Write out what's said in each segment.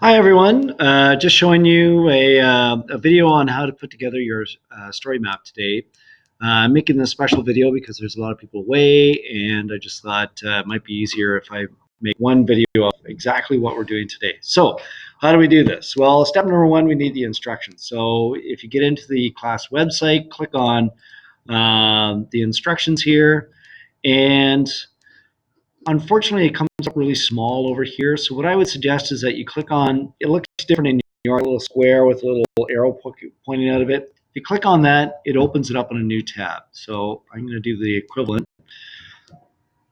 Hi everyone, just showing you a video on how to put together your story map today. I'm making this special video because there's a lot of people away, and I just thought it might be easier if I make one video of exactly what we're doing today. So how do we do this? Well, step number one, we need the instructions. So if you get into the class website, click on the instructions here, and unfortunately, it comes up really small over here. So what I would suggest is that you click on, it looks different in your little square with a little arrow pointing out of it. If you click on that, it opens it up in a new tab. So I'm going to do the equivalent.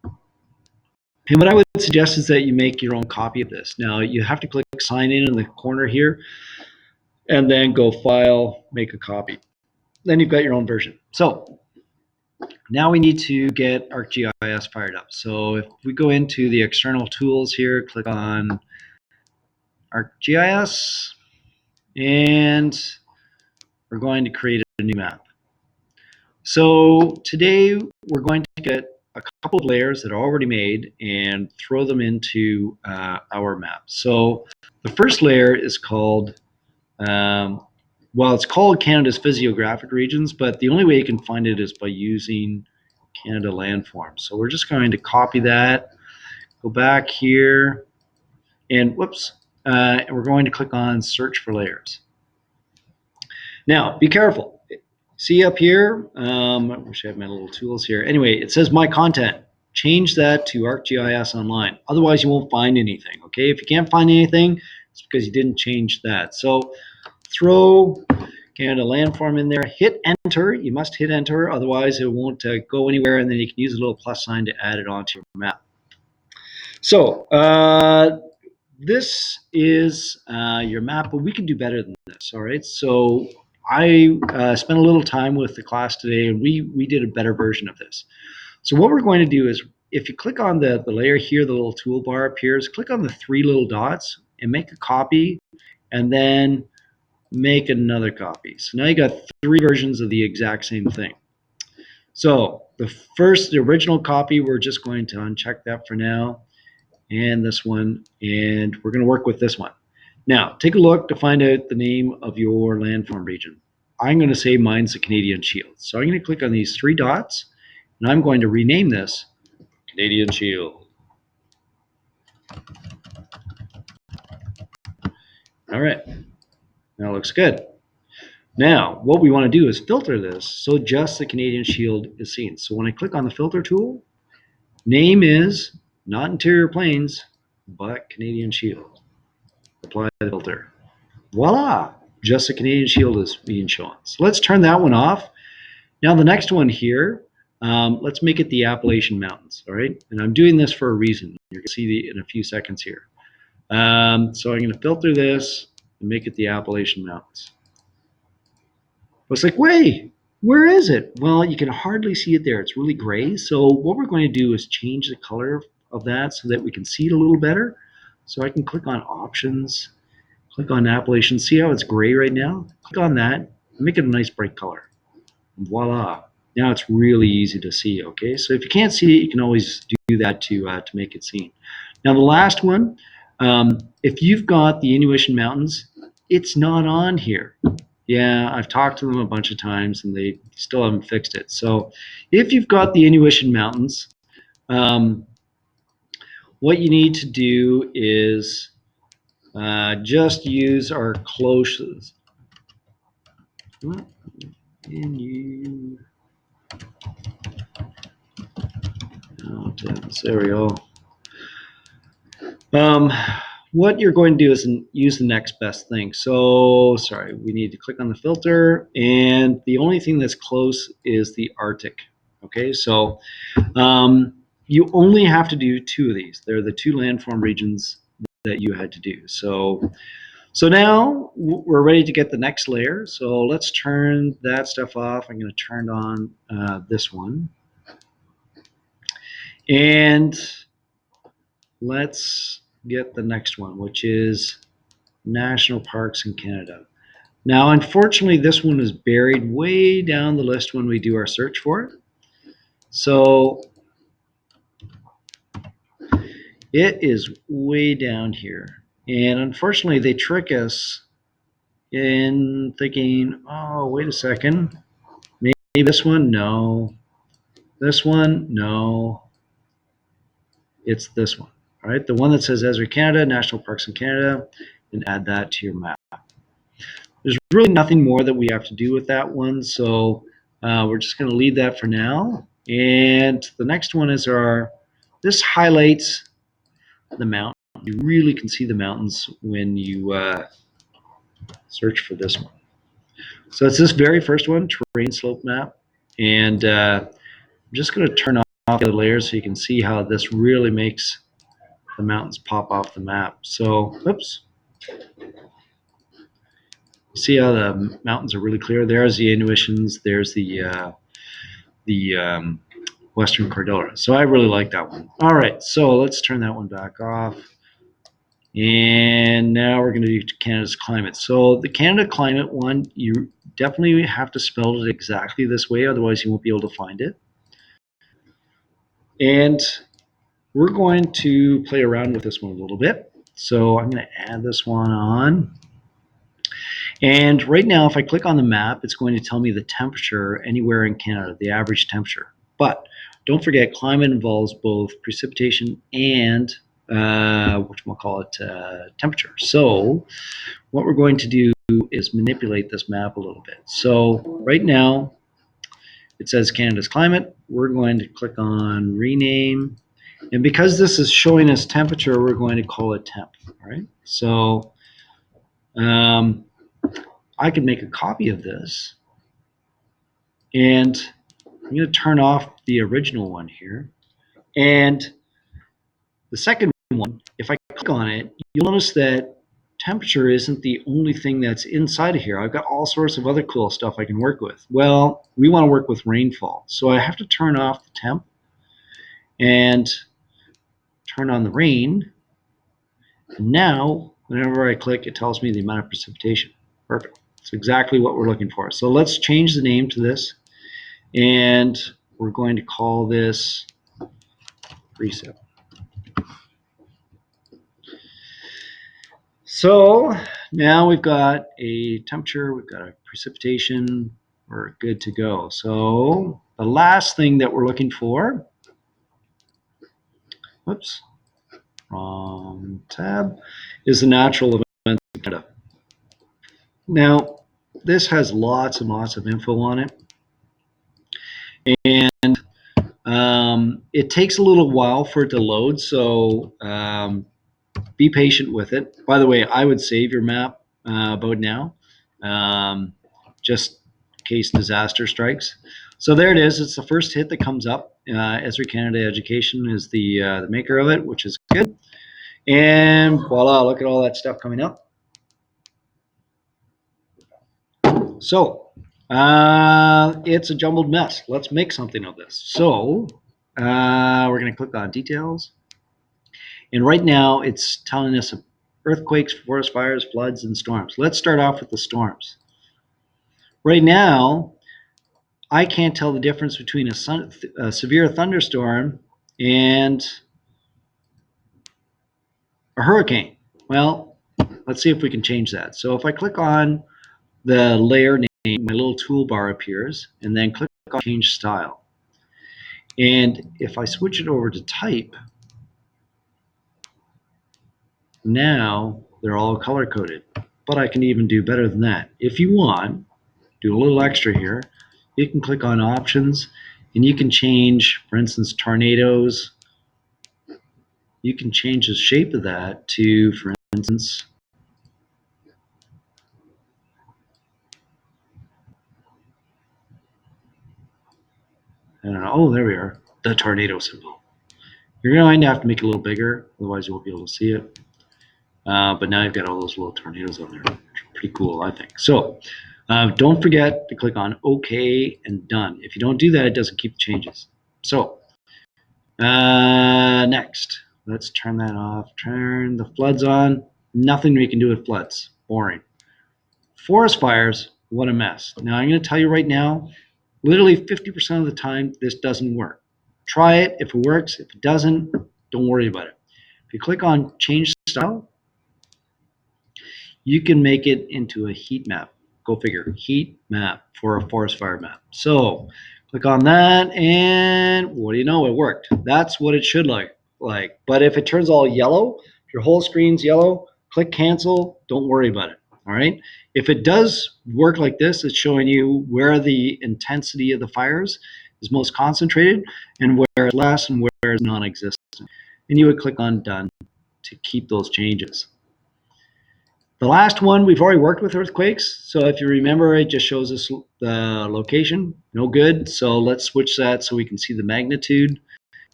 And what I would suggest is that you make your own copy of this. Now you have to click sign in the corner here and then go file, make a copy. Then you've got your own version. So now we need to get ArcGIS fired up. So if we go into the external tools here, click on ArcGIS, and we're going to create a new map. So today we're going to get a couple of layers that are already made and throw them into our map. So the first layer is called, well, it's called Canada's Physiographic regions, but the only way you can find it is by using Canada landforms. So we're just going to copy that, go back here, and whoops, and we're going to click on search for layers. Now, be careful. See up here, I wish I had my little tools here. Anyway, it says my content. Change that to ArcGIS Online. Otherwise, you won't find anything, okay? If you can't find anything, it's because you didn't change that. So throw Canada landform in there, hit enter. You must hit enter, otherwise it won't go anywhere, and then you can use a little plus sign to add it onto your map. So this is your map, but we can do better than this, all right? So I spent a little time with the class today, and we did a better version of this. So what we're going to do is, if you click on the layer here, the little toolbar appears, click on the three little dots and make a copy, and then make another copy. So now you got three versions of the exact same thing. So the original copy, we're just going to uncheck that for now, and this one, and we're going to work with this one. Now, take a look to find out the name of your landform region. I'm going to say mine's the Canadian Shield. So I'm going to click on these three dots, and I'm going to rename this Canadian Shield. All right, now it looks good. Now, what we want to do is filter this so just the Canadian Shield is seen. So when I click on the filter tool, name is not interior plains, but Canadian Shield. Apply the filter. Voila, just the Canadian Shield is being shown. So let's turn that one off. Now the next one here, let's make it the Appalachian Mountains, all right? And I'm doing this for a reason. You're gonna see in a few seconds here. So I'm gonna filter this and make it the Appalachian Mountains. It's like, wait, where is it? Well, you can hardly see it there. It's really gray. So what we're going to do is change the color of that so that we can see it a little better. So I can click on options, click on Appalachian. See how it's gray right now? Click on that, make it a nice bright color. And voila. Now it's really easy to see, okay? So if you can't see it, you can always do that to make it seen. Now the last one, if you've got the Inuit Mountains, it's not on here. Yeah, I've talked to them a bunch of times and they still haven't fixed it. So if you've got the Inuit Mountains, what you need to do is just use our closest. There we go. What you're going to do is use the next best thing. So, sorry, we need to click on the filter, and the only thing that's close is the Arctic. Okay, so you only have to do two of these. They're the two landform regions that you had to do. So now we're ready to get the next layer. So let's turn that stuff off. I'm going to turn on this one. And let's get the next one, which is national parks in Canada. Now, unfortunately, this one is buried way down the list when we do our search for it. So it is way down here. And unfortunately, they trick us in thinking, oh, wait a second, maybe this one, no. This one, no. It's this one, all right? The one that says Esri Canada, National Parks in Canada, and add that to your map. There's really nothing more that we have to do with that one, so we're just going to leave that for now. And the next one is this highlights the mountain. You really can see the mountains when you search for this one. So it's this very first one, terrain slope map. And I'm just going to turn off the layers so you can see how this really makes the mountains pop off the map. So, oops. See how the mountains are really clear? There's the Inuitians. There's the Western Cordillera. So I really like that one. All right, so let's turn that one back off. And now we're going to do Canada's climate. So the Canada climate one, you definitely have to spell it exactly this way, otherwise you won't be able to find it. And we're going to play around with this one a little bit. So I'm going to add this one on. And right now, if I click on the map, it's going to tell me the temperature anywhere in Canada, the average temperature. But don't forget, climate involves both precipitation and temperature. So what we're going to do is manipulate this map a little bit. So right now, it says Canada's climate. We're going to click on rename. And because this is showing us temperature, we're going to call it temp. All right. So I can make a copy of this, and I'm going to turn off the original one here. And the second one, if I click on it, you'll notice that temperature isn't the only thing that's inside of here. I've got all sorts of other cool stuff I can work with. Well, we want to work with rainfall. So I have to turn off the temp and turn on the rain. And now, whenever I click, it tells me the amount of precipitation. Perfect. That's exactly what we're looking for. So let's change the name to this. And we're going to call this precip. So now we've got a temperature, we've got a precipitation, we're good to go. So the last thing that we're looking for, whoops, wrong tab, is the natural events of Canada. Now, this has lots and lots of info on it. And it takes a little while for it to load, so be patient with it. By the way, I would save your map about now, just in case disaster strikes. So there it is. It's the first hit that comes up. Esri Canada Education is the maker of it, which is good. And voila, look at all that stuff coming up. So it's a jumbled mess. Let's make something of this. So we're going to click on details. And right now it's telling us earthquakes, forest fires, floods, and storms. Let's start off with the storms. Right now, I can't tell the difference between a severe thunderstorm and a hurricane. Well, let's see if we can change that. So if I click on the layer name, my little toolbar appears, and then click on change style. And if I switch it over to type, now they're all color coded. But I can even do better than that. If you want, do a little extra here. You can click on options and you can change, for instance, tornadoes. You can change the shape of that to, for instance, I don't know, oh, there we are, the tornado symbol. You're going to have to make it a little bigger, otherwise you won't be able to see it. But now you've got all those little tornadoes on there. Pretty cool, I think. So don't forget to click on OK and done. If you don't do that, it doesn't keep the changes. So next, let's turn that off. Turn the floods on. Nothing we can do with floods. Boring. Forest fires, what a mess. Now I'm going to tell you right now, literally 50% of the time, this doesn't work. Try it. If it works, if it doesn't, don't worry about it. If you click on change style, you can make it into a heat map. Go figure, heat map for a forest fire map. So click on that, and what do you know? It worked. That's what it should look like. But if it turns all yellow, if your whole screen's yellow, click cancel. Don't worry about it. All right. If it does work like this, it's showing you where the intensity of the fires is most concentrated and where it's less and where it's non-existent. And you would click on done to keep those changes. The last one, we've already worked with earthquakes. So if you remember, it just shows us the location. No good. So let's switch that so we can see the magnitude.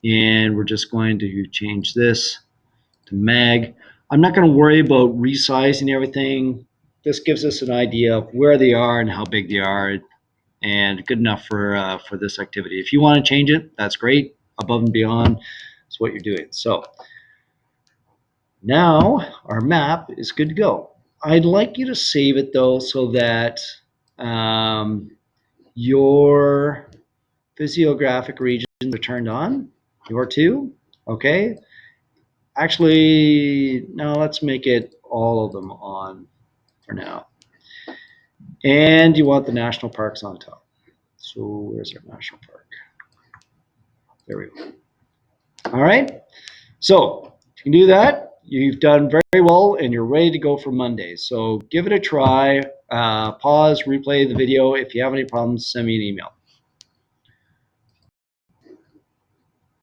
And we're just going to change this to mag. I'm not going to worry about resizing everything. This gives us an idea of where they are and how big they are, and good enough for this activity. If you want to change it, that's great. Above and beyond is what you're doing. So now our map is good to go. I'd like you to save it though, so that your physiographic regions are turned on. Your two, okay? Actually, no, let's make it all of them on for now. And you want the national parks on top. So where's our national park? There we go. All right. So if you can do that, you've done very well and you're ready to go for Monday. So give it a try. Pause, replay the video. If you have any problems, send me an email.